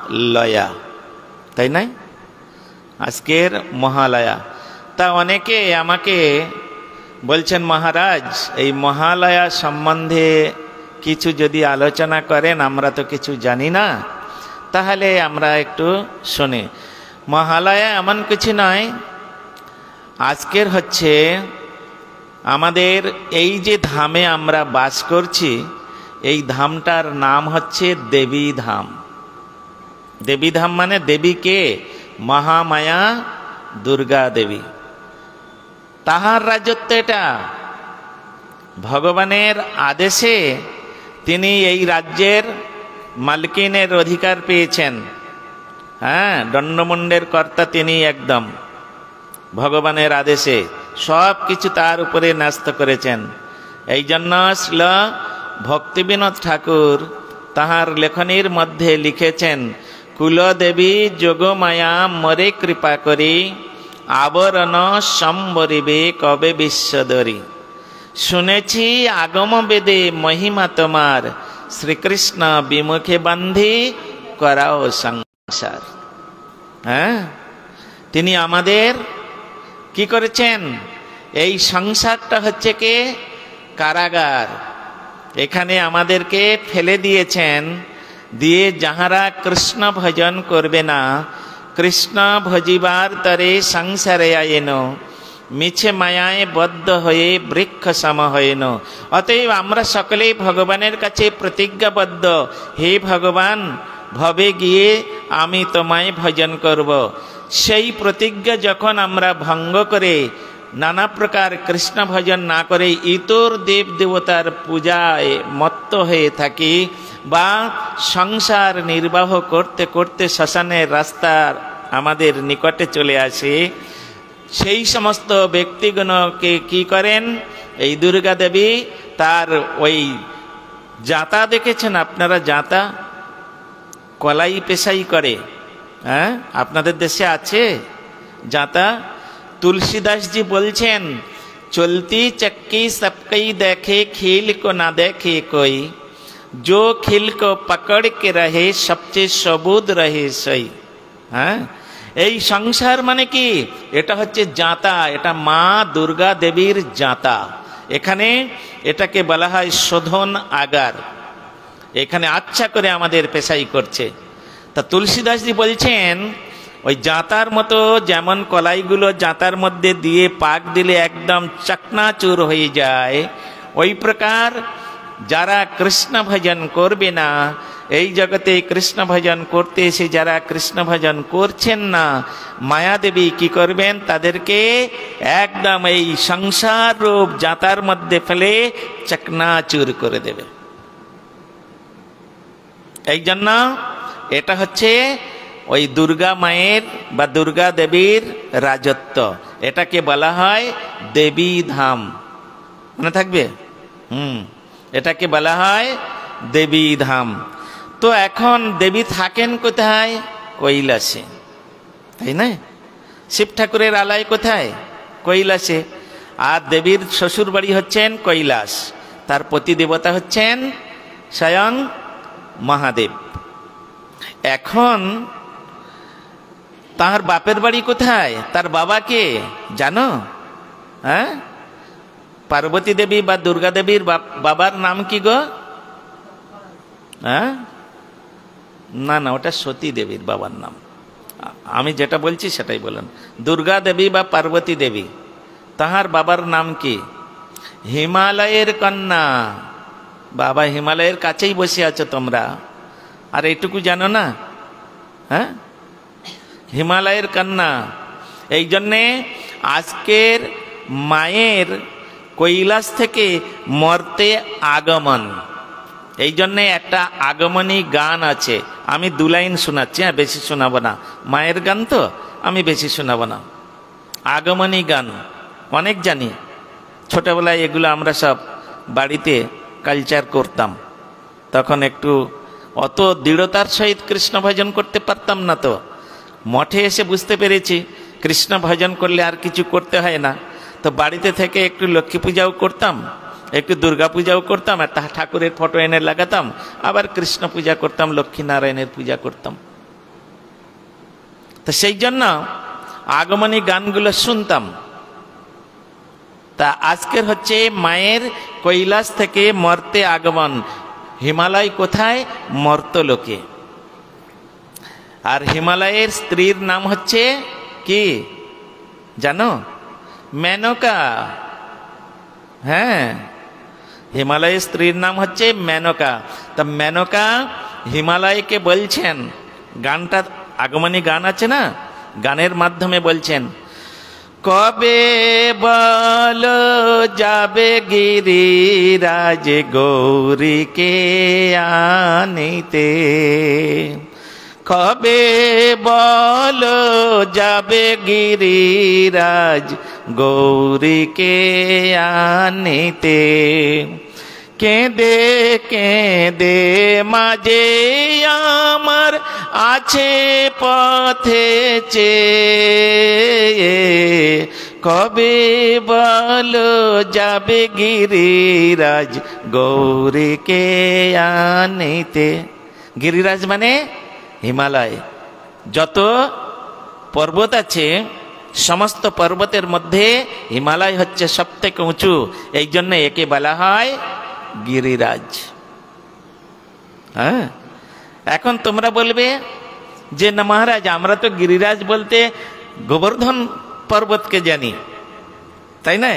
মহালয়া, তাই নাই? আজকের মহালয়া। তা অনেকে আমাকে বলছেন, মহারাজ এই মহালয়া সম্বন্ধে কিছু যদি আলোচনা করেন, আমরা তো কিছু জানি না, তাহলে আমরা একটু শুনি। মহালয়া এমন কিছু নয়, আজকের হচ্ছে আমাদের এই যে ধামে আমরা বাস করছি, এই ধামটার নাম হচ্ছে দেবী ধাম। দেবী ধাম মানে দেবীকে, মহামায়া দুর্গা দেবী, তাহার রাজত্ব এটা। ভগবানের আদেশে তিনি এই রাজ্যের মালকিনের অধিকার পেয়েছেন। হ্যাঁ, দণ্ডমুণ্ডের কর্তা তিনি একদম। ভগবানের আদেশে সব কিছু তার উপরে ন্যস্ত করেছেন। এই জন্য শ্রীল ভক্তিবিনোদ ঠাকুর তাহার লেখনীর মধ্যে লিখেছেন, কুলদেবী যোগমায়া মরে কৃপা করি, আবরণ সম্বরিবে কবে বিশ্বদরি। শুনেছি আগম বেদে মহিমা তোমার, শ্রীকৃষ্ণ বিমুখে বান্ধি করাও সংসার। হ্যাঁ, তিনি আমাদের কি করেছেন? এই সংসারটা হচ্ছে কে? কারাগার। এখানে আমাদেরকে ফেলে দিয়েছেন, দিয়ে যাহারা কৃষ্ণ ভজন করবে না, কৃষ্ণ ভজিবার তরে সংসারে আয়েন, মিছে মায়ায় বদ্ধ হয়ে বৃক্ষ সম হয়েন। অতএব আমরা সকলেই ভগবানের কাছে প্রতিজ্ঞাবদ্ধ, হে ভগবান, ভবে গিয়ে আমি তোমায় ভজন করব। সেই প্রতিজ্ঞা যখন আমরা ভঙ্গ করে নানা প্রকার কৃষ্ণ ভজন না করে ইতর দেব দেবতার পূজায় মত্ত হয়ে থাকি, বা সংসার নির্বাহ করতে করতে শ্মশানের রাস্তা আমাদের নিকটে চলে আসে, সেই সমস্ত ব্যক্তিগণকে কি করেন? এই দুর্গা দেবী তার ওই জাতা দেখেছেন আপনারা? জাতা কলাই পেশাই করে। হ্যাঁ, আপনাদের দেশে আছে জাতা। তুলসীদাসজি বলছেন, চলতি চক্কি সবকই দেখে, খিল কো না দেখে কই, जो खिल को पकड़ के रहे सबचেয়ে সবুজ রহে সই। হ্যাঁ, এই সংসার মানে কি? এটা হচ্ছে জাতা, এটা মা দুর্গা দেবীর জাতা। এখানে এটাকে বলা হয় শোধন আগার। এখানে আচ্ছা করে আমাদের পেশাই করছে। তা তুলসীদাসজি বলছেন, ওই জাতার মতো যেমন কলাইগুলো জাতার মধ্যে দিয়ে পাক দিলে একদম চকনাচুর হয়ে যায়, ওই প্রকার যারা কৃষ্ণ ভজন করবে না, এই জগতে কৃষ্ণ ভজন করতে এসে যারা কৃষ্ণ ভজন করছেন না, মায়াদেবী কি করবেন? তাদেরকে একদম এই সংসার রূপ জাতার মধ্যে ফেলে চকনাচুর করে দেবে। এই জন্য এটা হচ্ছে ওই দুর্গা মায়ের বা দুর্গা দেবীর রাজত্ব। এটাকে বলা হয় দেবী ধাম। মনে থাকবে? এটাকে বলা হয় দেবী ধাম। তো এখন দেবী থাকেন কোথায়? কৈলাসে, তাই না? শিব ঠাকুরের আলয় কোথায়? কৈলাসে। আর দেবীর শ্বশুর বাড়ি হচ্ছেন কৈলাস, তার পতি দেবতা হচ্ছেন স্বয়ং মহাদেব। এখন তার বাপের বাড়ি কোথায়? তার বাবাকে জানো? হ্যাঁ, পার্বতী দেবী বা দুর্গা দেবীর বাবার নাম কি গো? হ্যাঁ, না না, ওটা সতী দেবীর বাবার নাম। আমি যেটা বলছি সেটাই বলেন। দুর্গা দেবী বা পার্বতী দেবী, তাহার বাবার নাম কি? হিমালয়ের কন্যা। বাবা হিমালয়ের কাছেই বসে আছো তোমরা, আর এইটুকু জানো না? হ্যাঁ, হিমালয়ের কন্যা। এই জন্যে আজকের মায়ের কৈলাস থেকে মর্তে আগমন। এই জন্যে একটা আগমনী গান আছে, আমি 2 লাইন শোনাচ্ছি, হ্যাঁ, বেশি শোনাবো না। মায়ের গান তো আমি বেশি শোনাবো না। আগমনী গান অনেক জানি, ছোটবেলায় এগুলো আমরা সব বাড়িতে কালচার করতাম। তখন একটু অত দৃঢ়তার সহিত কৃষ্ণ ভজন করতে পারতাম না, তো মঠে এসে বুঝতে পেরেছি কৃষ্ণ ভজন করলে আর কিছু করতে হয় না। তো বাড়িতে থেকে একটু লক্ষ্মী পূজাও করতাম, একটু দুর্গা পূজাও করতাম, আর ঠাকুরের ফটো এনে লাগাতাম, আবার কৃষ্ণ পূজা করতাম, লক্ষ্মী নারায়ণের পূজা করতাম। তো সেই জন্য আগমনী গানগুলো শুনতাম। তা আজকের হচ্ছে মায়ের কৈলাস থেকে মর্তে আগমন। হিমালয় কোথায়? মর্তলোকে। আর হিমালয়ের স্ত্রীর নাম হচ্ছে কি জানো? মেনকা। হ্যাঁ, হিমালয়ের স্ত্রীর নাম হচ্ছে মেনকা। তা মেনকা হিমালয়কে বলছেন, গানটা আগমনী গান আছে না, গানের মাধ্যমে বলছেন, কবে বলো যাবে গিরিরাজ গৌরীকে আনিতে, কবে বলো যাবে গিরিরাজ গৌরীকে আনিতে, কেঁদে কেঁদে মাঝে আমার আছে পথে চেয়ে, কবে বলো যাবে গিরিরাজ গৌরীকে আনিতে। গিরিরাজ মানে হিমালয়। যত পর্বত আছে সমস্ত পর্বতের মধ্যে হিমালয় হচ্ছে সব থেকে উঁচু, এই জন্য একে বলা হয় গিরিরাজ। হ্যাঁ, এখন তোমরা বলবে যে না মহারাজ, আমরা তো গিরিরাজ বলতে গোবর্ধন পর্বতকে জানি, তাই না?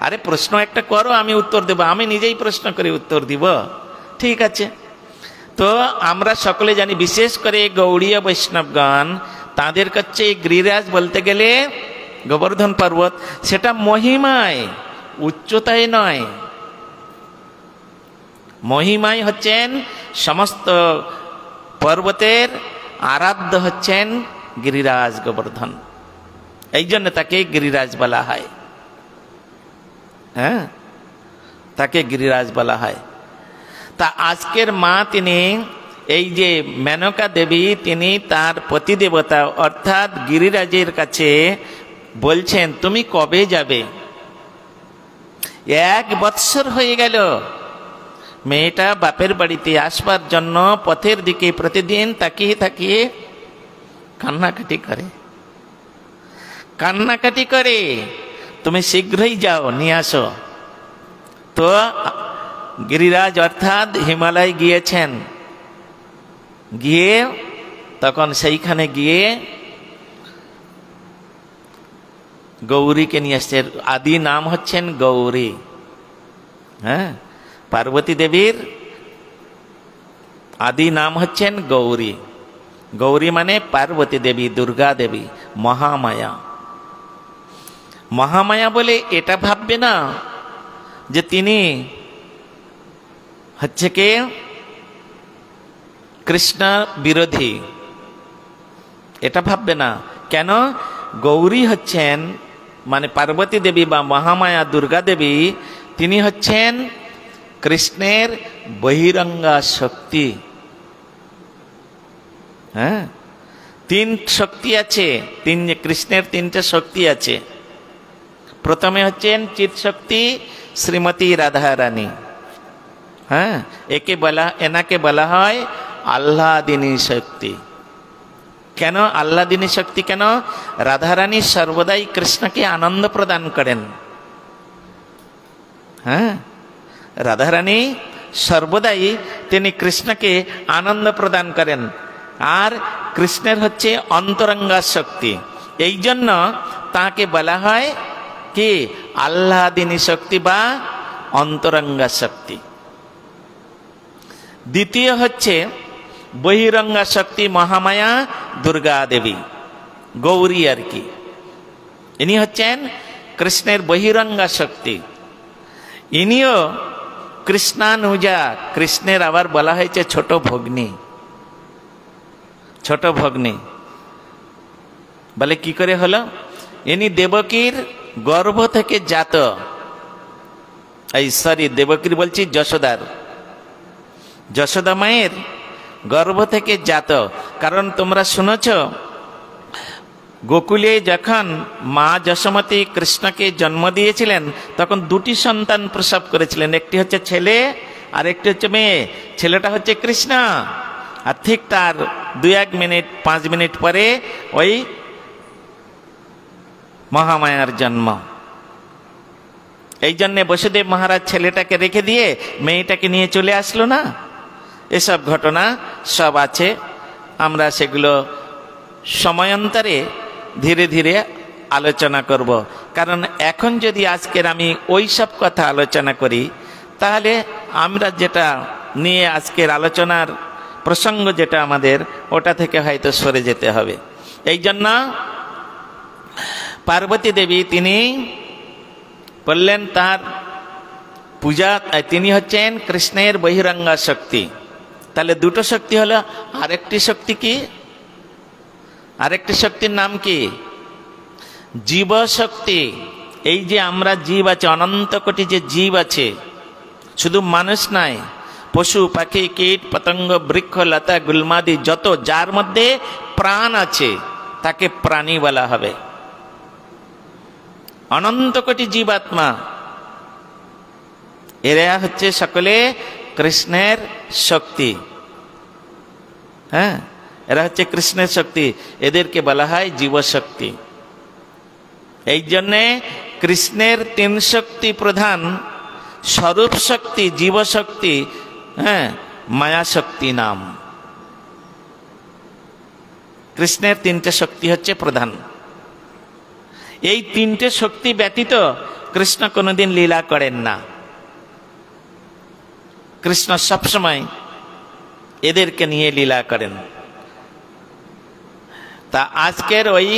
আরে প্রশ্ন একটা করো, আমি উত্তর দেব। আমি নিজেই প্রশ্ন করে উত্তর দিব, ঠিক আছে? তো আমরা সকলে জানি, বিশেষ করে গৌড়ীয় বৈষ্ণবগণ, তাদের কাছে গিরিরাজ বলতে গেলে গোবর্ধন পর্বত, সেটা মহিমায়, উচ্চতায় নয়। মহিমায় হচ্ছেন সমস্ত পর্বতের আরাধ্য হচ্ছেন গিরিরাজ গোবর্ধন, এই জন্য তাকে গিরিরাজ বলা হয়। হ্যাঁ, তাকে গিরিরাজ বলা হয়। তা আজকের মা তিনি, এই যে মেনকা দেবী, তিনি তার পতিদেবতা অর্থাৎ গিরিরাজের কাছে বলছেন, তুমি কবে যাবে? 1 বৎসর হয়ে গেল। মেয়েটা বাপের বাড়িতে আসবার জন্য পথের দিকে প্রতিদিন তাকিয়ে তাকিয়ে কান্নাকাটি করে, কান্নাকাটি করে, তুমি শীঘ্রই যাও, নিয়ে আসো। তো গিরিরাজ অর্থাৎ হিমালয় গিয়েছেন, গিয়ে তখন সেইখানে গিয়ে গৌরীকে নিয়ে আসছে। আদি নাম হচ্ছেন গৌরী। হ্যাঁ, পার্বতী দেবীর আদি নাম হচ্ছেন গৌরী। গৌরী মানে পার্বতী দেবী, দুর্গা দেবী, মহামায়া। মহামায়া বলে এটা ভাববে না যে তিনি হচ্ছে কে কৃষ্ণ বিরোধী, এটা ভাববে না। কেন? গৌরী হচ্ছেন মানে পার্বতী দেবী বা মহামায়া দুর্গা দেবী, তিনি হচ্ছেন কৃষ্ণের বহিরঙ্গা শক্তি। হ্যাঁ, 3 শক্তি আছে, কৃষ্ণের 3টে শক্তি আছে। প্রথমে হচ্ছেন চিৎ শক্তি শ্রীমতী রাধা রানী। হ্যাঁ, এনাকে বলা হয় আহ্লাদিনী শক্তি। কেন আহ্লাদিনী শক্তি? কেন? রাধারানী সর্বদাই কৃষ্ণকে আনন্দ প্রদান করেন। হ্যাঁ, রাধারানী সর্বদাই তিনি কৃষ্ণকে আনন্দ প্রদান করেন। আর কৃষ্ণের হচ্ছে অন্তরঙ্গা শক্তি, এই জন্য তাকে বলা হয় কি আহ্লাদিনী শক্তি বা অন্তরঙ্গা শক্তি। দ্বিতীয় হচ্ছে বহিরঙ্গা শক্তি, মহামায়া দুর্গা দেবী, গৌরী আর কি। ইনি হচ্ছেন কৃষ্ণের বহিরঙ্গা শক্তি। ইনিও কৃষ্ণানুজা, কৃষ্ণের আবার বলা হয়েছে ছোট ভগ্নী। ছোট ভগ্নী বলে কি করে হলো? ইনি দেবকীর গর্ভ থেকে জাত, দেবকীর বলছি যশোদার, যশোদা মায়ের গর্ভ থেকে জাত। কারণ তোমরা শুনেছ গোকুলে যখন মা যশোমতী কৃষ্ণকে জন্ম দিয়েছিলেন তখন 2টি সন্তান প্রসব করেছিলেন, একটি হচ্ছে ছেলে আর একটি হচ্ছে মেয়ে। ছেলেটা হচ্ছে কৃষ্ণ আর ঠিক তার 2-1 মিনিট 5 মিনিট পরে ওই মহামায়ার জন্ম। এই জন্যে বসুদেব মহারাজ ছেলেটাকে রেখে দিয়ে মেয়েটাকে নিয়ে চলে আসলো না। এসব ঘটনা সব আছে, আমরা সেগুলো সময়ান্তরে ধীরে ধীরে আলোচনা করব। কারণ এখন যদি আজকের আমি ওই সব কথা আলোচনা করি, তাহলে আমরা যেটা নিয়ে আজকের আলোচনার প্রসঙ্গ যেটা আমাদের, ওটা থেকে হয়তো সরে যেতে হবে। এই জন্য পার্বতী দেবী তিনি বললেন তার পূজা, তিনি হচ্ছেন কৃষ্ণের বহিরঙ্গা শক্তি। তাহলে দুটো শক্তি হলো, আরেকটি শক্তি কি? আরেকটি শক্তির নাম কি? জীব শক্তি। এই যে আমরা জীব আছে, অনন্ত কোটি যে জীব আছে, শুধু মানুষ নাই, পশু পাখি কীট পতঙ্গ বৃক্ষ লতা গুল্মাদি যত, যার মধ্যে প্রাণ আছে তাকে প্রাণী বলা হবে। অনন্ত কোটি জীবাত্মা, এরা হচ্ছে সকলে কৃষ্ণের শক্তি। হ্যাঁ, এরা হচ্ছে কৃষ্ণের শক্তি, এদেরকে বলা হয় জীবশক্তি। এই জন্যে কৃষ্ণের 3 শক্তি প্রধান: স্বরূপ শক্তি, জীবশক্তি, হ্যাঁ, মায়া শক্তি নাম। কৃষ্ণের 3টে শক্তি হচ্ছে প্রধান। এই 3টে শক্তি ব্যতীত কৃষ্ণ কোনোদিন লীলা করেন না। কৃষ্ণ সবসময় এদেরকে নিয়ে লীলা করেন। তা আজকের ওই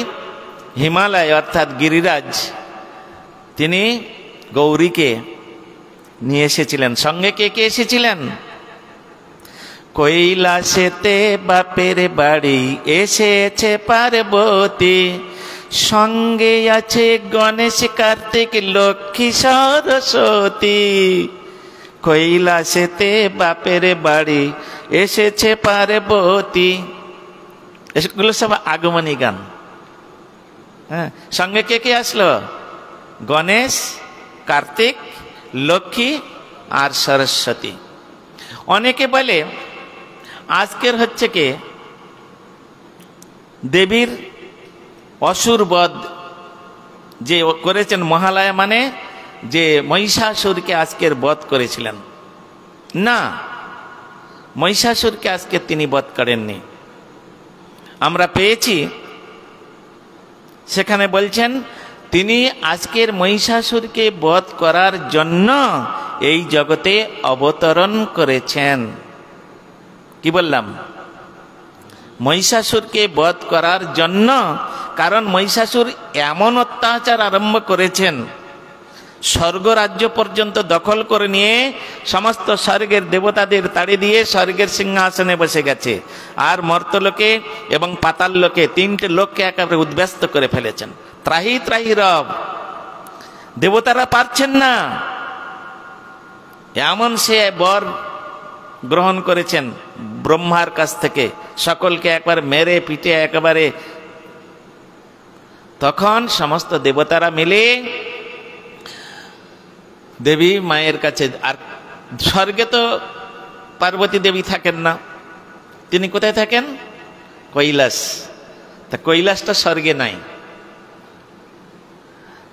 হিমালয় অর্থাৎ গিরিরাজ, তিনি গৌরীকে নিয়ে এসেছিলেন। সঙ্গে কে কে এসেছিলেন? কৈলাসেতে বাপের বাড়ি এসেছে পার্বতী, সঙ্গে আছে গণেশ কার্তিক লক্ষ্মী সরস্বতী। কৈলাসেতে বাপের বাড়ি এসেছে পার্বতী, এগুলো সব আগমনী গান। হ্যাঁ, সঙ্গে কে কে আসলো? গণেশ, কার্তিক, লক্ষ্মী আর সরস্বতী। অনেকে বলে আজকের হচ্ছে কি দেবীর অসুর বধ যে করেছেন, মহালয়া মানে যে মহিষাসুরকে আজকের বধ করেছিলেন। না, মহিষাসুরকে আজকে তিনি বধ করেননি। আমরা পেয়েছি সেখানে বলছেন তিনি আজকের মহিষাসুরকে বধ করার জন্য এই জগতে অবতরণ করেছেন। কি বললাম? মহিষাসুরকে বধ করার জন্য, কারণ মহিষাসুর এমন অত্যাচার আরম্ভ করেছেন, স্বর্গ রাজ্য পর্যন্ত দখল করে নিয়ে সমস্ত স্বর্গের দেবতাদের তাড়ি দিয়ে স্বর্গের সিংহাসনে বসে গেছে, আর মর্তলোকে এবং পাতাল লোকে 3টে লোককে একেবারে উদ্ব্যস্ত করে ফেলেছেন। ত্রাহি ত্রাহি রব, দেবতারা পারছেন না, এমন সে বর গ্রহণ করেছেন ব্রহ্মার কাছ থেকে, সকলকে একবার মেরে পিটে একেবারে। তখন সমস্ত দেবতারা মিলে দেবী মায়ের কাছে, আর স্বর্গে তো পার্বতী দেবী থাকেন না, তিনি কোথায় থাকেন? কৈলাস। তা কৈলাসটা স্বর্গে নাই,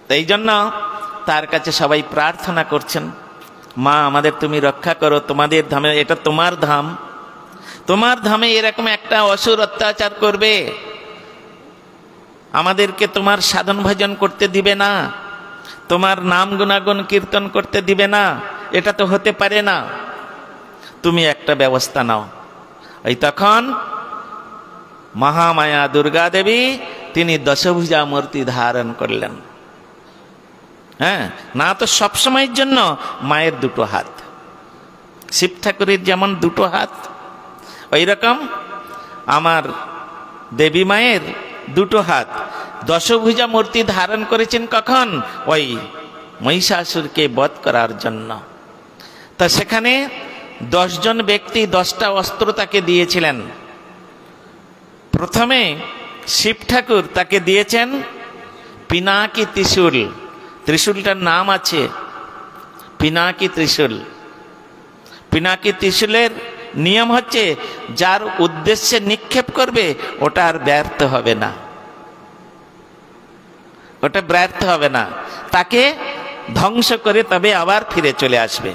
তাই জন্য তার কাছে সবাই প্রার্থনা করছেন, মা আমাদের তুমি রক্ষা করো, তোমাদের ধামে, এটা তোমার ধাম, তোমার ধামে এরকম একটা অসুর অত্যাচার করবে, আমাদেরকে তোমার সাধন ভজন করতে দিবে না, তোমার নাম গুণাগুণ কীর্তন করতে দিবে না, এটা তো হতে পারে না, তুমি একটা ব্যবস্থা নাও। এই তখন মহামায়া দুর্গা দেবী তিনি দশভুজা মূর্তি ধারণ করলেন। হ্যাঁ, না তো সবসময়ের জন্য মায়ের 2টো হাত, শিব ঠাকুরের যেমন 2টো হাত, ওই রকম আমার দেবী মায়ের 2টো হাত। দশভুজা মূর্তি ধারণ করেছেন কখন? ওই মহিষাসুরকে বধ করার জন্য। তা সেখানে 10 জন ব্যক্তি 10টা অস্ত্র তাকে দিয়েছিলেন। প্রথমে শিব ঠাকুর তাকে দিয়েছেন পিনাকি ত্রিশূল, ত্রিশূলটার নাম আছে পিনাকি ত্রিশূল। পিনাকি ত্রিশূলের নিয়ম হচ্ছে যার উদ্দেশ্যে নিক্ষেপ করবে ওটা আর ব্যর্থ হবে না, ওটা ব্যর্থ হবে না, তাকে ধ্বংস করে তবে আবার ফিরে চলে আসবে।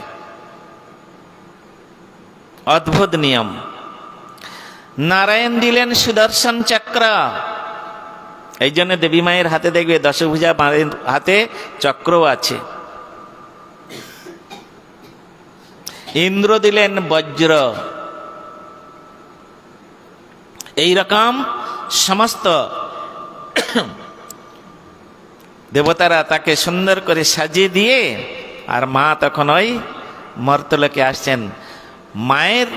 অদ্ভুত নিয়ম। নারায়ণ দিলেন সুদর্শন চক্র, এই জন্য দেবী মায়ের হাতে দেখবে দশভুজা মায়ের হাতে চক্রও আছে। ইন্দ্র দিলেন বজ্র। এই রকম সমস্ত দেবতারা তাকে সুন্দর করে সাজিয়ে দিয়ে, আর মা তখন ওই মর্তলোকে আসছেন। মায়ের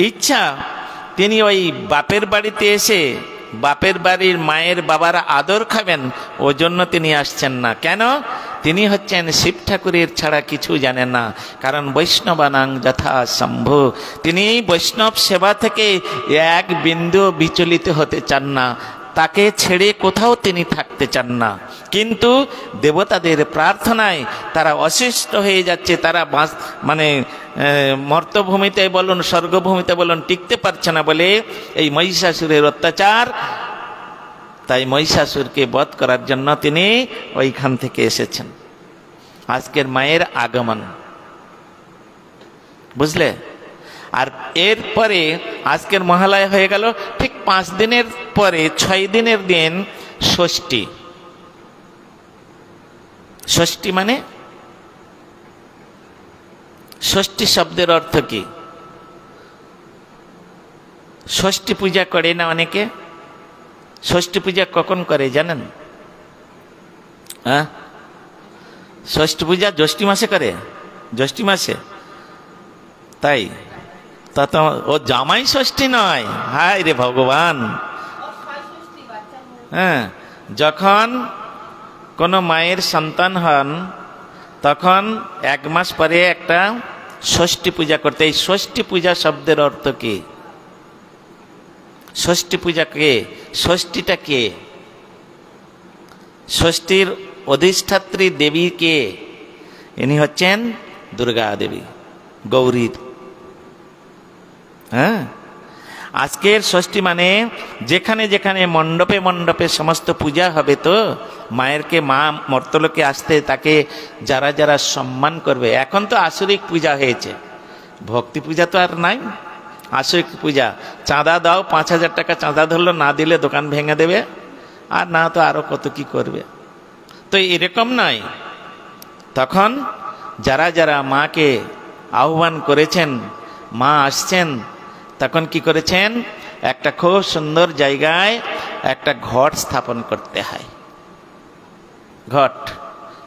ইচ্ছা তিনি ওই বাপের বাড়িতে এসে বাপের বাড়ির মায়ের বাবারা আদর খাবেন, ওজন্য তিনি আসছেন না। কেন? তিনি হচ্ছেন শিব ঠাকুরের ছাড়া কিছু জানেন না। কারণ বৈষ্ণবানাং যথা শম্ভু, তিনি বৈষ্ণব সেবা থেকে এক বিন্দু বিচলিত হতে চান না, তাকে ছেড়ে কোথাও তিনি থাকতে চান না। কিন্তু দেবতাদের প্রার্থনায় তারা অসুস্থ হয়ে যাচ্ছে, তারা মানে মর্তভূমিতে বলুন স্বর্গভূমিতে বলুন টিকতে পারছে না বলে এই মহিষাসুরের অত্যাচার। তাই মহিষাসুরকে বধ করার জন্য তিনি ওইখান থেকে এসেছেন। আজকের মায়ের আগমন, বুঝলে? আর এরপরে আজকের মহালয়া হয়ে গেল, ঠিক 5 দিনের পরে 6 দিনের দিন ষষ্ঠী। ষষ্ঠী মানে, ষষ্ঠী শব্দের অর্থ কি? ষষ্ঠী পূজা করে না অনেকে? ষষ্ঠী পূজা কখন করে জানেন? হ্যাঁ, ষষ্ঠী পূজা জ্যৈষ্ঠ মাসে করে, জ্যৈষ্ঠ মাসে। তাই তা তো ও জামাই ষষ্ঠী নয়, হায় রে ভগবান। হ্যাঁ, যখন কোনো মায়ের সন্তান হন তখন 1 মাস পরে একটা ষষ্ঠী পূজা করতে। এই ষষ্ঠী পূজা শব্দের অর্থ কি? ষষ্ঠী পূজা কে? ষষ্ঠীটা কে? ষষ্ঠীর অধিষ্ঠাত্রী দেবী কে? ইনি হচ্ছেন দুর্গা দেবী, গৌরী। হ্যাঁ, আজকের ষষ্ঠী মানে যেখানে যেখানে মণ্ডপে মণ্ডপে সমস্ত পূজা হবে, তো মায়েরকে মা মর্তলোকে আসতে তাকে যারা যারা সম্মান করবে। এখন তো আসরিক পূজা হয়েছে, ভক্তি পূজা তো আর নাই, আসরিক পূজা। চাঁদা দাও, 5,000 টাকা চাঁদা ধরলো, না দিলে দোকান ভেঙে দেবে, আর না তো আরো কত কি করবে। তো এরকম নয়, তখন যারা যারা মাকে আহ্বান করেছেন, মা আসছেন, তখন কি করেছেন? একটা খুব সুন্দর জায়গায় একটা ঘট স্থাপন করতে হয়। ঘট,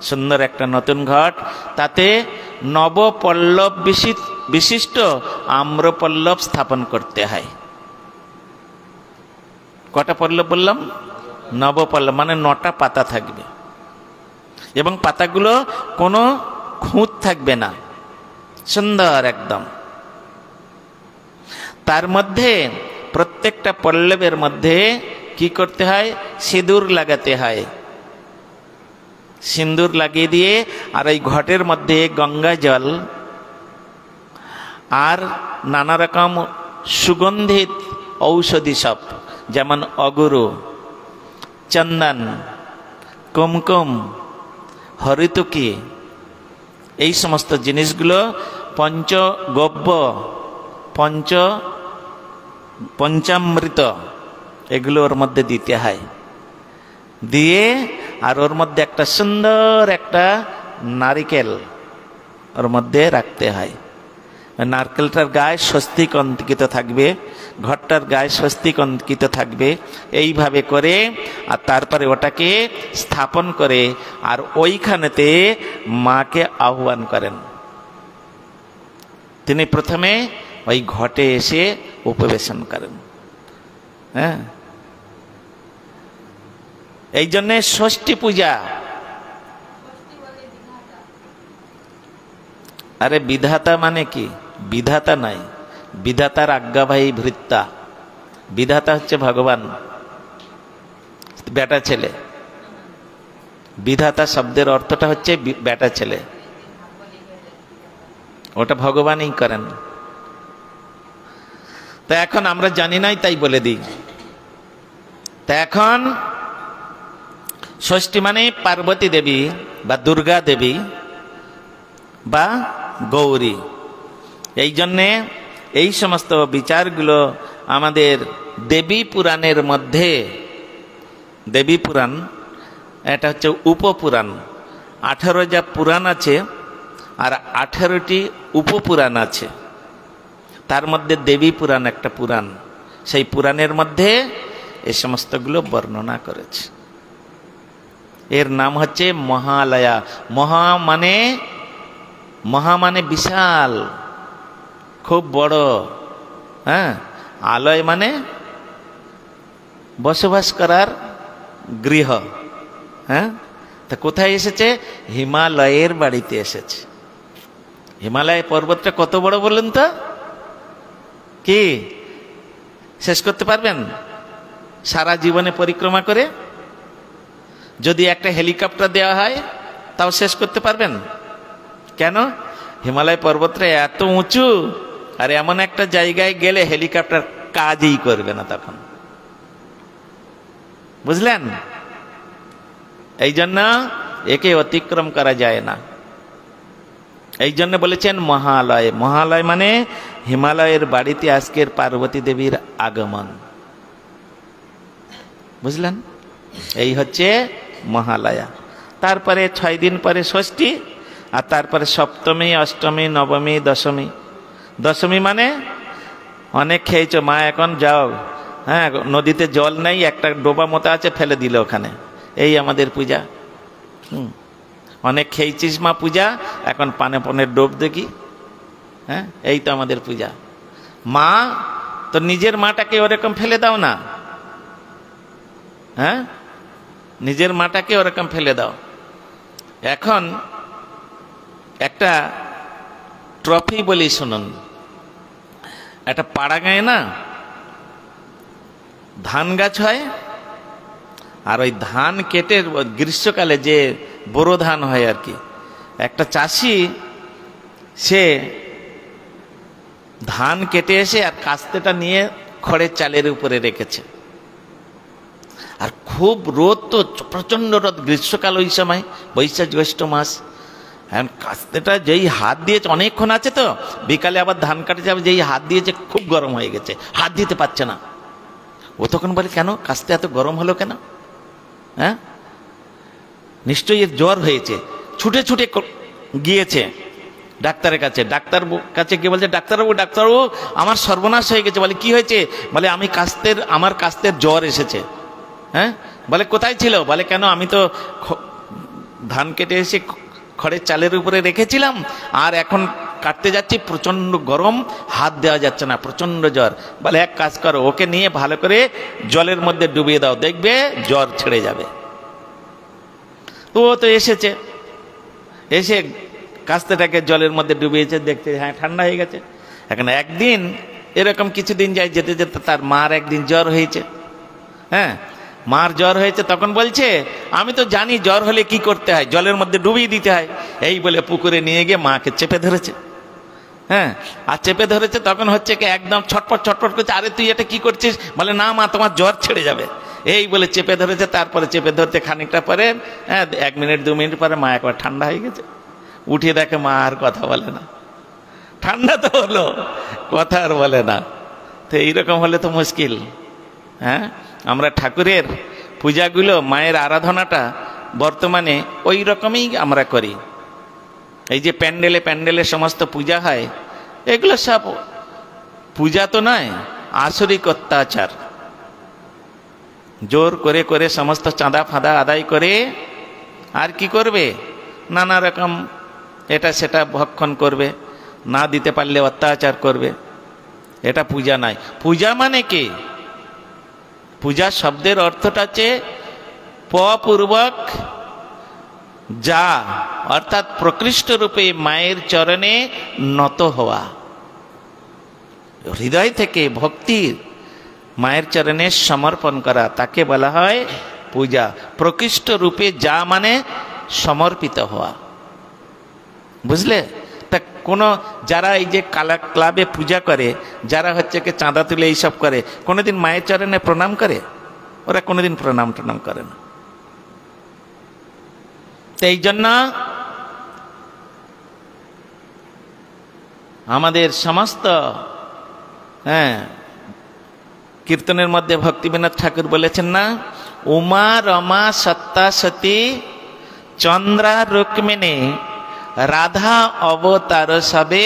সুন্দর একটা নতুন ঘট, তাতে নবপল্লব বিশিষ্ট আম্রপল্লব স্থাপন করতে হয়। কটা পল্লব বললাম? নবপল্লব, মানে 9টা পাতা থাকবে, এবং পাতাগুলো কোনো খুঁত থাকবে না, সুন্দর একদম। তার মধ্যে প্রত্যেকটা পল্লবের মধ্যে কি করতে হয়? সিঁদুর লাগাতে হয়। সিঁদুর লাগিয়ে দিয়ে, আর এই ঘটের মধ্যে গঙ্গা জল আর নানা রকম সুগন্ধিত ঔষধি সব, যেমন অগুরু, চন্দন, কুমকুম, হরিতুকি, এই সমস্ত জিনিসগুলো পঞ্চগব্য, পঞ্চামৃত, এগুলো ওর মধ্যে দিতে হয়। দিয়ে আর ওর মধ্যে একটা সুন্দর একটা নারিকেল ওর মধ্যে রাখতে হয়। নারকেলটার গায়ে স্বস্তিক অঙ্কিত থাকবে, ঘরটার গায়ে স্বস্তিক অঙ্কিত থাকবে। এইভাবে করে আর তারপরে ওটাকে স্থাপন করে, আর ওইখানেতে মাকে আহ্বান করেন। তিনি প্রথমে ওই ঘটে এসে উপবেশন করেন। হ্যাঁ, এই জন্যে ষষ্ঠী পূজা। আরে বিধাতা মানে কি? বিধাতা নাই, বিধাতার আজ্ঞাবাহী ভৃত্যা। বিধাতা হচ্ছে ভগবান, বেটা ছেলে। বিধাতা শব্দের অর্থটা হচ্ছে বেটা ছেলে, ওটা ভগবানই করেন। তা এখন আমরা জানি নাই তাই বলে দিই। তা এখন ষষ্ঠী মানে পার্বতী দেবী বা দুর্গা দেবী বা গৌরী। এই জন্যে এই সমস্ত বিচারগুলো আমাদের দেবী পুরাণের মধ্যে, দেবী পুরাণ এটা হচ্ছে উপপুরাণ, 18 যা পুরাণ আছে আর 18টি উপপুরাণ আছে, তার মধ্যে দেবী পুরাণ একটা পুরাণ। সেই পুরাণের মধ্যে এই সমস্তগুলো বর্ণনা করেছে। এর নাম হচ্ছে মহালয়া। মহা মানে বিশাল, খুব বড়। হ্যাঁ, আলয় মানে বসবাস করার গৃহ। হ্যাঁ, তা কোথায় এসেছে? হিমালয়ের বাড়িতে এসেছে। হিমালয় পর্বতটা কত বড় বলুন তো? কি শেষ করতে পারবেন সারা জীবনে পরিক্রমা করে? যদি একটা হেলিকপ্টার দেওয়া হয় তাও শেষ করতে পারবেন? কেন? হিমালয় পর্বতটা এত উঁচু, আর এমন একটা জায়গায় গেলে হেলিকপ্টার কাজই করবে না তখন। বুঝলেন? এই জন্য একে অতিক্রম করা যায় না। এই জন্য বলেছেন মহালয়। মহালয় মানে হিমালয়ের বাড়িতে আজকের পার্বতী দেবীর আগমন। বুঝলেন? এই হচ্ছে মহালয়া। তারপরে 6 দিন পরে ষষ্ঠী, আর তারপরে সপ্তমী, অষ্টমী, নবমী, দশমী। দশমী মানে অনেক খেয়েছো মা, এখন যাও। হ্যাঁ, নদীতে জল নেই, একটা ডোবা মতো আছে, ফেলে দিল ওখানে। এই আমাদের পূজা। অনেক খেয়েছিস মা পূজা, এখন পানে পানে ডোব দেখি। হ্যাঁ, এই তো আমাদের পূজা। মা তো নিজের মাটাকে ওরকম ফেলে দাও না। হ্যাঁ, নিজের মাটাকে ওরকম ফেলে দাও। এখন একটা ট্রফি বলি শুনুন। একটা পাড়া গায়ে না ধান গাছ হয়, আর ওই ধান কেটে গ্রীষ্মকালে যে বোরো ধান হয় আর কি, একটা চাষি সে ধান কেটে এসে আর কাস্তেটা নিয়ে খড়ের চালের উপরে রেখেছে। আর খুব রোদ, তো প্রচন্ড রোদ, গ্রীষ্মকাল ওই সময়, বৈশাখ জ্যৈষ্ঠ মাস। হ্যাঁ, কাস্তেটা যেই হাত দিয়েছে, অনেকক্ষণ আছে তো, বিকালে আবার ধান কাটে যাবে, যেই হাত দিয়েছে খুব গরম হয়ে গেছে, হাত দিতে পারছে না। ও তখন বলে, কেন কাস্তে এত গরম হলো কেন? হ্যাঁ, নিশ্চয়ই এর জ্বর হয়েছে। ছুটে ছুটে গিয়েছে ডাক্তারের কাছে। ডাক্তার কাছে গিয়ে বলছে, ডাক্তারবাবু ডাক্তারবাবু আমার সর্বনাশ হয়ে গেছে। বলে, কি হয়েছে? বলে, আমার কাস্তের জ্বর এসেছে। হ্যাঁ, বলে কোথায় ছিল? বলে, কেন আমি তো ধান কেটে এসে খড়ের চালের উপরে রেখেছিলাম, আর এখন কাটতে যাচ্ছি, প্রচন্ড গরম, হাত দেওয়া যাচ্ছে না, প্রচন্ড জ্বর। বলে, এক কাজ করো, ওকে নিয়ে ভালো করে জলের মধ্যে ডুবিয়ে দাও, দেখবে জ্বর ছেড়ে যাবে। ও তো এসেছে, এসে কাস্তেটাকে জলের মধ্যে ডুবিয়েছে, দেখতে হ্যাঁ ঠান্ডা হয়ে গেছে। এখন একদিন এরকম কিছুদিন যায়, যেতে যেতে তার মার একদিন জ্বর হয়েছে। হ্যাঁ, মার জ্বর হয়েছে, তখন বলছে, আমি তো জানি জ্বর হলে কি করতে হয়, জলের মধ্যে ডুবিয়ে দিতে হয়। এই বলে পুকুরে নিয়ে গিয়ে মাকে চেপে ধরেছে। হ্যাঁ, আর চেপে ধরেছে, তখন হচ্ছে কি একদম ছটপট ছটপট করছে। আরে তুই এটা কি করছিস? বলে, না মা, তোমার জ্বর ছেড়ে যাবে। এই বলে চেপে ধরেছে। তারপরে চেপে ধরতে খানিকটা পরে, হ্যাঁ 1 মিনিট 2 মিনিট পরে মা একবার ঠান্ডা হয়ে গেছে। উঠিয়ে দেখে মা আর কথা বলে না। ঠান্ডা তো হলো, কথা আর বলে না। তো এইরকম হলে তো মুশকিল। হ্যাঁ, আমরা ঠাকুরের পূজাগুলো, মায়ের আরাধনাটা বর্তমানে ওই রকমই আমরা করি। এই যে প্যান্ডেলে প্যান্ডেলে সমস্ত পূজা হয়, এগুলো সব পূজা তো নয়, আসরিক অত্যাচার। জোর করে করে সমস্ত চাঁদা ফাঁদা আদায় করে আর কি করবে, নানা রকম এটা সেটা ভক্ষণ করবে, না দিতে পারলে অত্যাচার করবে। এটা পূজা নয়। পূজা মানে কি? পূজা শব্দের অর্থটা হচ্ছে পূর্বক যা, অর্থাৎ প্রকৃষ্ট রূপে মায়ের চরণে নত হওয়া, হৃদয় থেকে ভক্তির মায়ের চরণে সমর্পণ করা, তাকে বলা হয় পূজা। প্রকৃষ্ট রূপে যা মানে সমর্পিত হওয়া। বুঝলে? তা কোনো যারা এই যে ক্লাবে পূজা করে, যারা হচ্ছে কি চাঁদা তুলে এইসব করে, কোনোদিন মায়ের চরণে প্রণাম করে? ওরা কোনোদিন প্রণাম টনাম করে না। তো এই জন্য আমাদের সমস্ত কীর্তনের মধ্যে ভক্তিবিনোদ ঠাকুর বলেছেন না, উমা রমা সত্তা সতী চন্দ্রা রুক্মিণী রাধা অবতার সবে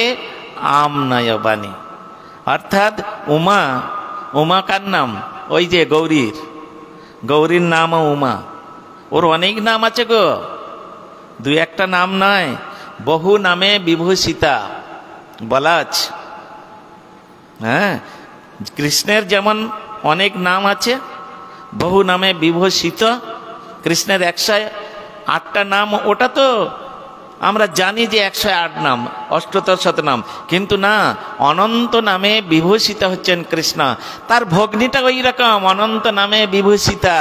আমনয়বাণী। অর্থাৎ উমা, উমা কার নাম? ওই যে গৌরীর নাম উমা। ওর অনেক নাম আছে গো, দুই একটা নাম নয়, বহু নামে বিভূষিতা বলা আছে। কৃষ্ণের যেমন অনেক নাম আছে, বহু নামে বিভূষিত। কৃষ্ণের 108টা নাম, ওটা তো আমরা জানি যে 108 নাম, অষ্টতর শতনাম, কিন্তু না, অনন্ত নামে বিভূষিত হচ্ছেন কৃষ্ণ। তার ভগ্নীটা ওই রকম, অনন্ত নামে বিভূষিতা।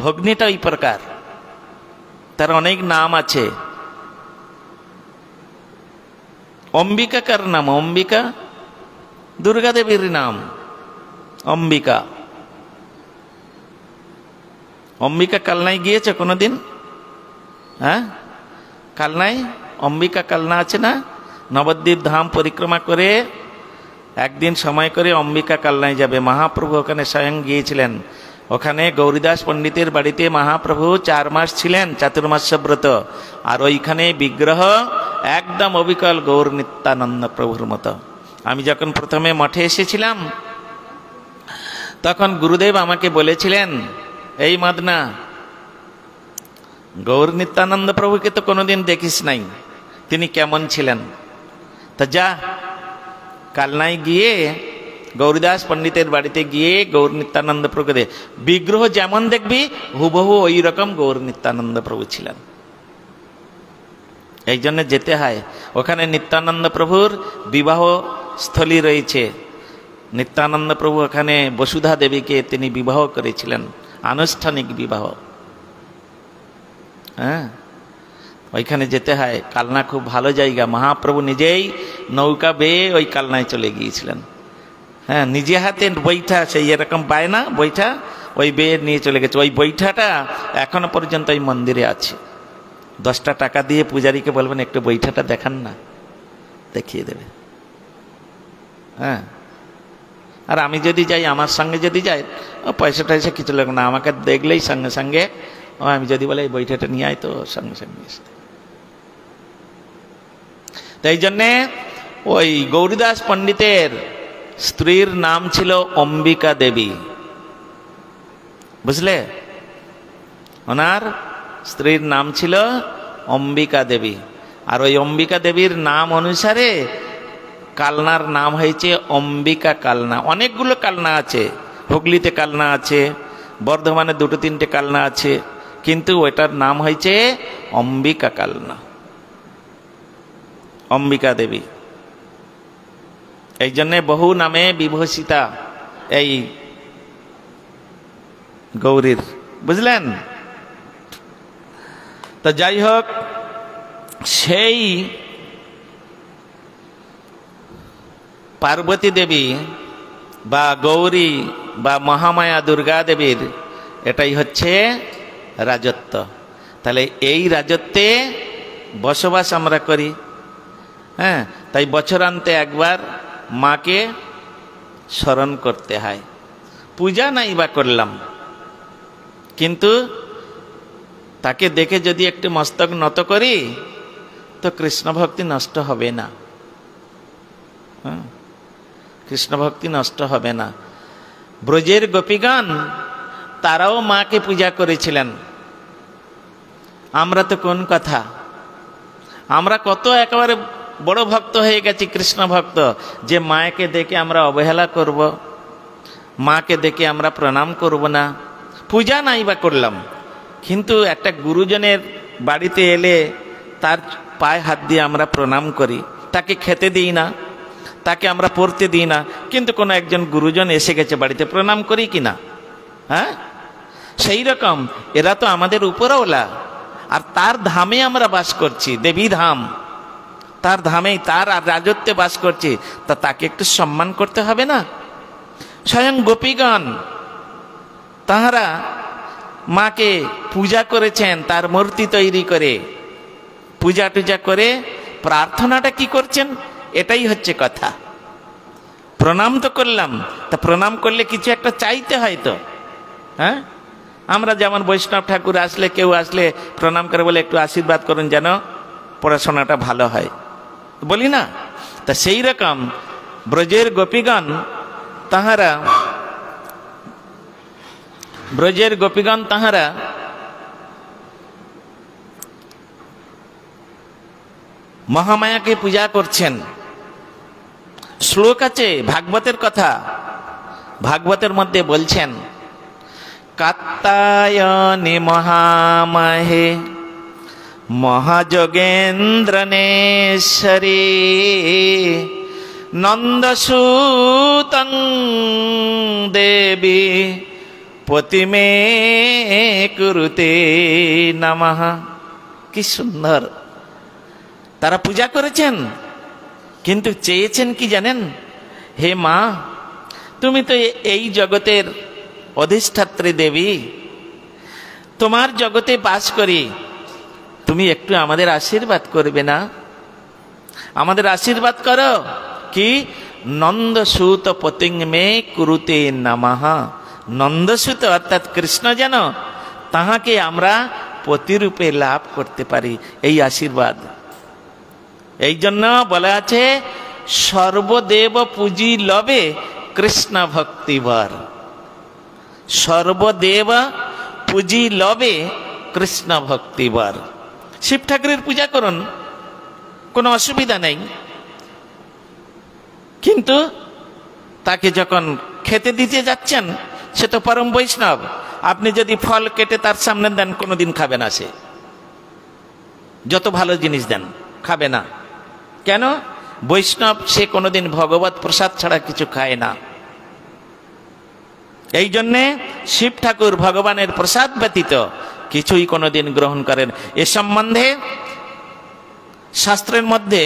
ভগ্নীটা ওই প্রকার, তার অনেক নাম আছে। অম্বিকা কার নাম? অম্বিকা দুর্গা দেবীর নাম অম্বিকা। অম্বিকা কালনায় গিয়েছে কোনোদিন? কালনায় অম্বিকা কালনা আছে না? নবদ্বীপ ধাম পরিক্রমা করে একদিন সময় করে অম্বিকা কালনায় যাবে। মহাপ্রভু ওখানে স্বয়ং গিয়েছিলেন। ওখানে গৌরীদাস পণ্ডিতের বাড়িতে মহাপ্রভু 4 মাস ছিলেন, চাতুর্মাস্য ব্রত। আর ওইখানে বিগ্রহ একদম অবিকল গৌর নিত্যানন্দ প্রভুর মতো। আমি যখন প্রথমে মঠে এসেছিলাম, তখন গুরুদেব আমাকে বলেছিলেন, এই মদনা, গৌর নিত্যানন্দ প্রভুকে তো কোনোদিন দেখিস নাই, তিনি কেমন ছিলেন? তা যা কালনায় গিয়ে গৌরীদাস পণ্ডিতের বাড়িতে গিয়ে গৌর নিত্যানন্দ প্রভুকে বিগ্রহ যেমন দেখবি হুবহু ওই রকম গৌর নিত্যানন্দ প্রভু ছিলেন। এই জন্য যেতে হয়। ওখানে নিত্যানন্দ প্রভুর বিবাহ স্থলী রয়েছে। নিত্যানন্দ প্রভু ওখানে বসুধা দেবীকে তিনি বিবাহ করেছিলেন, আনুষ্ঠানিক বিবাহ। ওইখানে যেতে হয়। কালনা খুব ভালো জায়গা। মহাপ্রভু নিজেই নৌকা বেয়ে ওই কালনায় চলে গিয়েছিলেন। নিজে হাতে বৈঠা, সেই এরকম বায়না বৈঠা, ওই বেয়ে নিয়ে চলে গেছে। ওই বৈঠাটা এখনো পর্যন্ত ওই মন্দিরে আছে। 10টা টাকা দিয়ে পূজারীকে বলবেন একটু বৈঠাটা দেখান না, দেখিয়ে দেবে। আর আমি যদি যাই, আমার সঙ্গে যদি যাই, ও পয়সা টয়সা কিছু লাগবে না, আমাকে দেখলেই সঙ্গে সঙ্গে আমি যদি বলে এই বৈঠাটা নিয়ে আয়, তো সঙ্গে সঙ্গে আসতে। তাই জন্যে ওই গৌরীদাস পণ্ডিতের স্ত্রীর নাম ছিল অম্বিকা দেবী, বুঝলে? ওনার স্ত্রীর নাম ছিল অম্বিকা দেবী। আর ওই অম্বিকা দেবীর নাম অনুসারে কালনার নাম হয়েছে অম্বিকা কালনা। অনেকগুলো কালনা আছে, হুগলিতে কালনা আছে, বর্ধমানে 2-3টে কালনা আছে, কিন্তু ওইটার নাম হয়েছে অম্বিকা কালনা, অম্বিকা দেবী। এই জন্যে বহু নামে বিভূষিতা এই গৌরীর, বুঝলেন? তো যাই হোক, সেই পার্বতী দেবী বা গৌরী বা মহামায়া দুর্গা দেবীর এটাই হচ্ছে রাজত্ব। তাহলে এই রাজত্বে বসবাস আমরা করি। তাই বছরান্তে একবার মাকে স্মরণ করতে হয়। পূজা নাই বা করলাম, কিন্তু তাকে দেখে যদি একটু মস্তক নত করি, তো কৃষ্ণ ভক্তি নষ্ট হবে না। কৃষ্ণ ভক্তি নষ্ট হবে না। ব্রজের গোপীগণ তারাও মাকে পূজা করেছিলেন। আমরা তো কোন কথা, আমরা কত একেবারে বড় ভক্ত হয়ে গেছি, কৃষ্ণ ভক্ত, যে মাকে দেখে আমরা অবহেলা করব, মাকে দেখে আমরা প্রণাম করব না। পূজা নাই বা করলাম, কিন্তু একটা গুরুজনের বাড়িতে এলে তার পায়ে হাত দিয়ে আমরা প্রণাম করি, তাকে খেতে দিই না, তাকে আমরা পড়তে দিই না, কিন্তু কোনো একজন গুরুজন এসে গেছে বাড়িতে, প্রণাম করি কি না? সেই রকম এরা তো আমাদের উপরওয়ালা, আর তার ধামে আমরা বাস করছি, দেবী ধাম, তার ধামেই তার আর রাজত্বে বাস করছি, তা তাকে একটু সম্মান করতে হবে না? স্বয়ং গোপীগণ তাহারা মাকে পূজা করেছেন, তার মূর্তি তৈরি করে পূজা টুজা করে প্রার্থনাটা কি করছেন, এটাই হচ্ছে কথা। প্রণাম তো করলাম, তা প্রণাম করলে কিছু একটা চাইতে হয় তো। হ্যাঁ, আমরা যেমন বৈষ্ণব ঠাকুর আসলে, কেউ আসলে প্রণাম করে বলে একটু আশীর্বাদ করুন যেন পড়াশোনাটা ভালো হয়, বলি না? তা সেই রকম ব্রজের গোপীগণ তাহারা মহামায়াকে পূজা করছেন। শ্লোক আছে ভাগবতের কথা, ভাগবতের মধ্যে বলছেন, কাত্যায়নি মহামহে মহাযোগেন্দ্রনেশ্বরী নন্দসূতং দেবী পতিমে কুরুতে নমঃ। কি সুন্দর তারা পূজা করেছেন, কিন্তু চেয়েছেন কি জানেন? হে মা, তুমি তো এই জগতের অধিষ্ঠাত্রী দেবী, তোমার জগতে বাস করি, তুমি একটু আমাদের আশীর্বাদ করবে না? আমাদের আশীর্বাদ করো কি? নন্দসূত পতিং মে কুরুতে নমঃ। নন্দসূত অর্থাৎ কৃষ্ণ যেন তাহাকে আমরা পতিরূপে লাভ করতে পারি, এই আশীর্বাদ। এই জন্য বলা আছে, সর্বদেব পূজি লবে কৃষ্ণ ভক্তিবর। সর্বদেব পূজি লবে কৃষ্ণ ভক্তিবর। শিব ঠাকুরের পূজা করুন, কোনো অসুবিধা নেই, কিন্তু তাকে যখন খেতে দিতে যাচ্ছেন, সে তো পরম বৈষ্ণব, আপনি যদি ফল কেটে তার সামনে দেন, কোনোদিন খাবে না সে। যত ভালো জিনিস দেন, খাবে না। কেন? বৈষ্ণব সে কোনোদিন ভগবত প্রসাদ ছাড়া কিছু খায় না। এই জন্যে শিব ঠাকুর ভগবানের প্রসাদ ব্যতীত কিছুই কোনোদিন গ্রহণ করেন। এ সম্বন্ধে শাস্ত্রের মধ্যে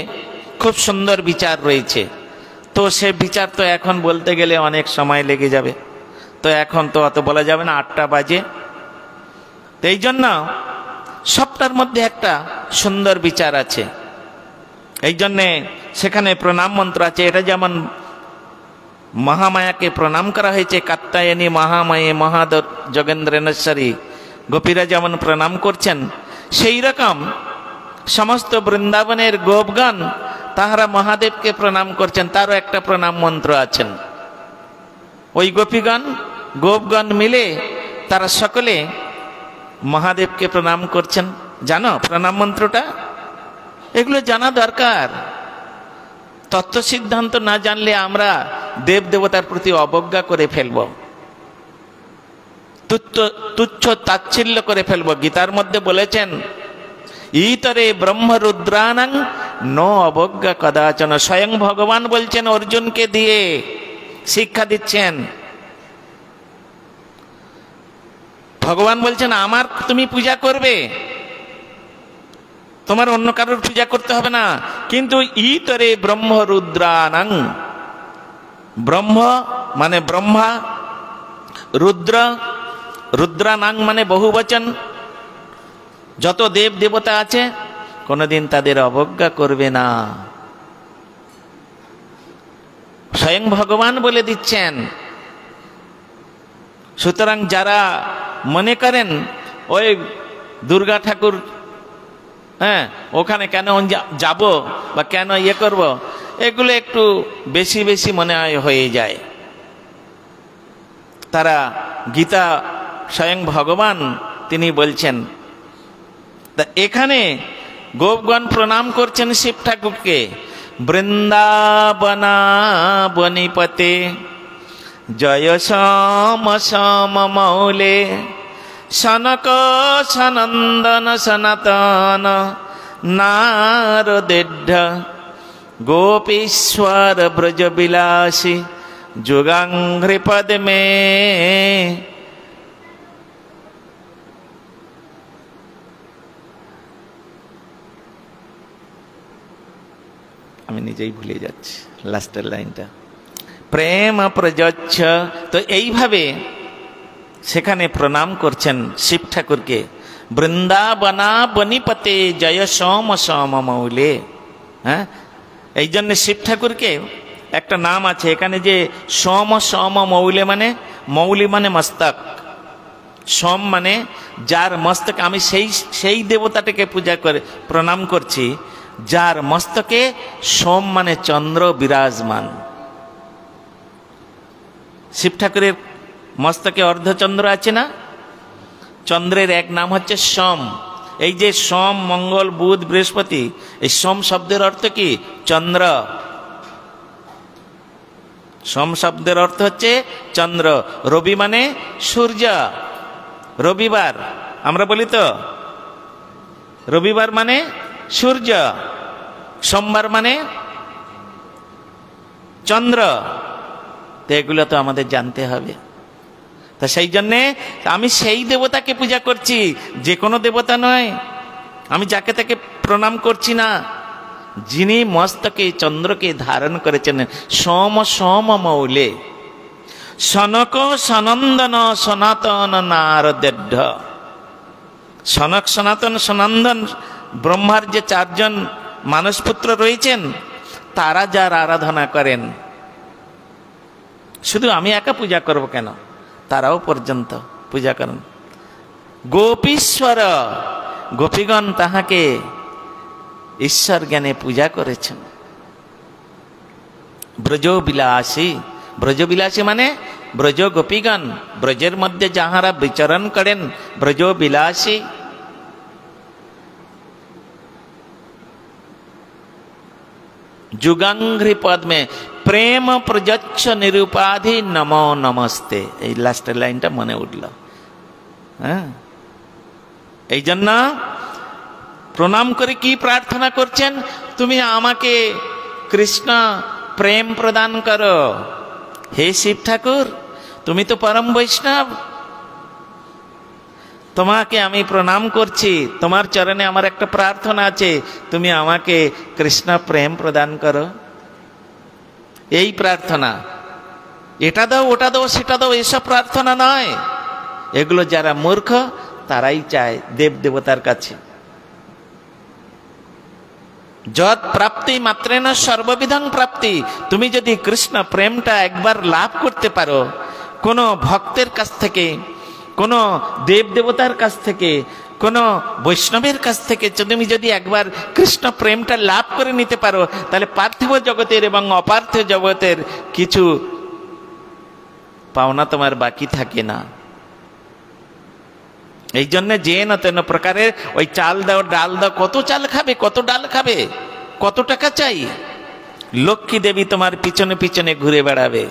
খুব সুন্দর বিচার রয়েছে। তো সে বিচার তো এখন বলতে গেলে অনেক সময় লেগে যাবে, তো এখন তো অত বলা যাবে না, 8টা বাজে। তো এই জন্য সবটার মধ্যে একটা সুন্দর বিচার আছে। এই জন্যে সেখানে প্রণাম মন্ত্র আছে। এটা যেমন মহামায়াকে প্রণাম করা হয়েছে, কাত্যায়নী মহামায়ে মহাযোগেন্দ্রেশ্বরী, গোপীরা যেমন প্রণাম করছেন, সেই রকম সমস্ত বৃন্দাবনের গোপগণ তাহারা মহাদেবকে প্রণাম করছেন, তারও একটা প্রণাম মন্ত্র আছেন। ওই গোপগণ মিলে তারা সকলে মহাদেবকে প্রণাম করছেন। জানো প্রণাম মন্ত্রটা? এগুলো জানা দরকার। তত্ত্ব সিদ্ধান্ত না জানলে আমরা দেব দেবতার প্রতি অবজ্ঞা করে ফেলব, তুচ্ছ তাচ্ছিল্য করে ফেলব। গীতার মধ্যে বলেছেন, ইতরে ব্রহ্মরুদ্রানাং নো অবজ্ঞা কদাচন। স্বয়ং ভগবান বলছেন, অর্জুনকে দিয়ে শিক্ষা দিচ্ছেন। ভগবান বলছেন, আমার তুমি পূজা করবে, তোমার অন্য কারোর পূজা করতে হবে না। কিন্তু ইতরে ব্রহ্মরুদ্রানাং, ব্রহ্ম মানে ব্রহ্মা, রুদ্রানাং মানে বহুবচন। যত দেব দেবতা আছে কোনোদিন তাদের অবজ্ঞা করবে না। স্বয়ং ভগবান বলে দিচ্ছেন। সুতরাং যারা মনে করেন ওই দুর্গা ঠাকুর, হ্যাঁ ওখানে কেন যাব বা কেন ইয়ে করব, এগুলো একটু বেশি বেশি মনে হয় হয়ে যায়। তারা গীতা স্বয়ং ভগবান তিনি বলছেন। তা এখানে গোপগণ প্রণাম করছেন শিব ঠাকুরকে। বৃন্দাবনা বনিপতে জয় সম সম মৌলে সনক সনন্দন সনাতন নারদেঢ্য গোপীশ্বর ব্রজবিলাসী যুগাঙ্ঘ্রি পদ্মে আমি নিজেই ভুলে যাচ্ছি লাস্টের লাইনটা, প্রেম প্রযচ্ছ। তো এইভাবে সেখানে প্রণাম করছেন শিব ঠাকুরকে, বৃন্দাবনা বনিপতে জয় সোম সোম মৌলে। হ্যাঁ, এই জন্য শিব ঠাকুরকে একটা নাম আছে এখানে, যে সোম সোম মৌলে মানে, মৌলি মানে মস্তক, সোম মানে যার মস্তক, আমি সেই দেবতাটাকে পূজা করে প্রণাম করছি যার মস্তকে সোম মানে চন্দ্র বিরাজমান। শিব ঠাকুরের মস্তকে অর্ধচন্দ্র আছে না, চন্দ্রের এক নাম হচ্ছে সোম। এই যে সোম, মঙ্গল, বুধ, বৃহস্পতি, এই সোম শব্দের অর্থ কি? চন্দ্র। সোম শব্দের অর্থ হচ্ছে চন্দ্র। রবি মানে সূর্য, রবিবার আমরা বলি তো, রবিবার মানে সূর্য, সোমবার মানে চন্দ্র। তো এগুলো তো আমাদের জানতে হবে। তা সেই জন্যে আমি সেই দেবতাকে পূজা করছি, যে কোনো দেবতা নয়। আমি যাকে তাকে প্রণাম করছি না, যিনি মস্তকে চন্দ্রকে ধারণ করেছেন। সোম সোম মৌলে সনক সনন্দন সনাতন নারদেঢ। সনক, সনাতন, সনন্দন ব্রহ্মার যে চারজন মানসপুত্র রয়েছেন, তারা যার আরাধনা করেন, শুধু আমি একা পূজা করব কেন, তারাও পর্যন্ত পূজা করেন। গোপীশ্বর, গোপীগণ তাহাকে ঈশ্বর জ্ঞানে পূজা করেছেন। ব্রজবিলাসী, ব্রজবিলাসী মানে ব্রজ গোপীগণ, ব্রজের মধ্যে যাহারা বিচরণ করেন, ব্রজবিলাসী। যুগাঙ্ঘ্রি পদ্মে প্রেম প্রযচ্ছ নিরুপাধি নমো নমস্তে। এই লাস্টের লাইনটা মনে উঠল। হ্যাঁ, এই জন্য প্রণাম করে কি প্রার্থনা করছেন? তুমি আমাকে কৃষ্ণ প্রেম প্রদান করো। হে শিব ঠাকুর, তুমি তো পরম বৈষ্ণব, তোমাকে আমি প্রণাম করছি, তোমার চরণে আমার একটা প্রার্থনা আছে, তুমি আমাকে কৃষ্ণ প্রেম প্রদান করো। এই প্রার্থনা, এটা দাও ওটা দাও সেটা দাও, এসব প্রার্থনা নয়। এগুলো যারা মূর্খ তারাই চায় দেব দেবতার কাছে। যৎ প্রাপ্তি মাত্রেন সর্ববিধং প্রাপ্তি। তুমি যদি কৃষ্ণ প্রেমটা একবার লাভ করতে পারো, কোনো ভক্তের কাছ থেকে, কোনো দেব দেবতার কাছ থেকে, কোনো বৈষ্ণবের কাছ থেকে তুমি যদি একবার কৃষ্ণ প্রেমটা লাভ করে নিতে পারো, তাহলে পার্থিব জগতের এবং অপার্থিব জগতের কিছু পাওনা তোমার বাকি থাকে না। এই জন্য যে না তেন প্রকারের ওই চাল দাও ডাল দাও, কত চাল খাবে, কত ডাল খাবে, কত টাকা চাই? লক্ষ্মী দেবী তোমার পিছনে পিছনে ঘুরে বেড়াবে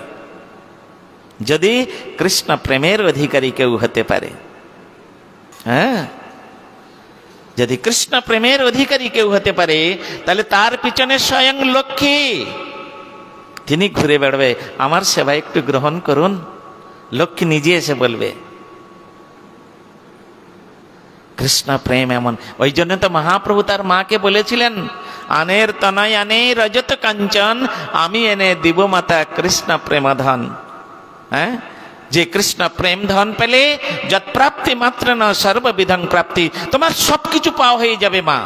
যদি কৃষ্ণ প্রেমের অধিকারী কেউ হতে পারে। হ্যাঁ, যদি কৃষ্ণ প্রেমের অধিকারী কেউ হতে পারে, তাহলে তার পিছনে স্বয়ং লক্ষ্মী, তিনি ঘুরে বেড়াবে, আমার সেবা একটু গ্রহণ করুন। লক্ষ্মী নিজে এসে বলবে। কৃষ্ণ প্রেম এমন। ওই জন্য তো মহাপ্রভু তার মাকে বলেছিলেন, আনের তনয় আনে রজত কাঞ্চন, আমি এনে দিব মাতা কৃষ্ণ প্রেমধন। হ্যাঁ, যে কৃষ্ণ প্রেম ধন পেলে যৎ প্রাপ্তি মাত্র না সর্ববিধং প্রাপ্তি, তোমার সবকিছু পাওয়া হয়ে যাবে মা।